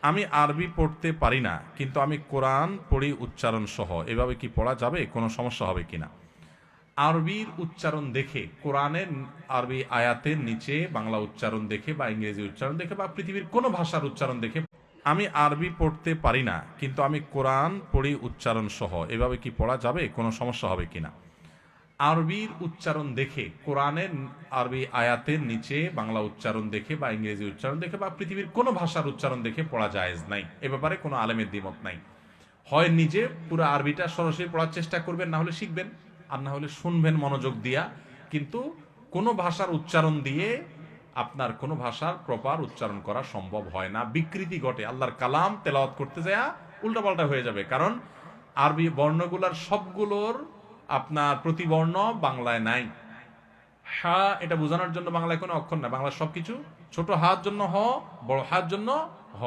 আমি আরবি পড়তে পারি না, কিন্তু আমি কোরআন পড়ি উচ্চারণ সহ, এভাবে কি পড়া যাবে? কোনো সমস্যা হবে কিনা? আরবির উচ্চারণ দেখে, কোরআনের আরবি আয়াতের নিচে বাংলা উচ্চারণ দেখে বা ইংরেজি উচ্চারণ দেখে বা পৃথিবীর কোনো ভাষার উচ্চারণ দেখে, আমি আরবি পড়তে পারি না, কিন্তু আমি কোরআন পড়ি উচ্চারণ সহ, এভাবে কি পড়া যাবে? কোনো সমস্যা হবে কিনা? আরবির উচ্চারণ দেখে, কোরআনের আরবি আয়াতের নিচে বাংলা উচ্চারণ দেখে বা ইংরেজি উচ্চারণ দেখে বা পৃথিবীর কোনো ভাষার উচ্চারণ দেখে পড়া জায়েজ নাই। এ ব্যাপারে কোনো আলেমের দ্বিমত নাই। হয় নিজে পুরো আরবিটা সরাসরি পড়ার চেষ্টা করবেন, না হলে শিখবেন, আর না হলে শুনবেন মনোযোগ দিয়া। কিন্তু কোনো ভাষার উচ্চারণ দিয়ে আপনার কোনো ভাষার প্রপার উচ্চারণ করা সম্ভব হয় না, বিকৃতি ঘটে। আল্লাহর কালাম তেলাওয়াত করতে যায় উল্টাপাল্টা হয়ে যাবে, কারণ আরবি বর্ণগুলার সবগুলোর আপনার প্রতিবর্ণ বাংলায় নাই। হা এটা বোঝানোর জন্য বাংলায় কোনো অক্ষর নাই, বাংলা সবকিছু ছোট হাত জন্য হ, বড় হাত জন্য হ।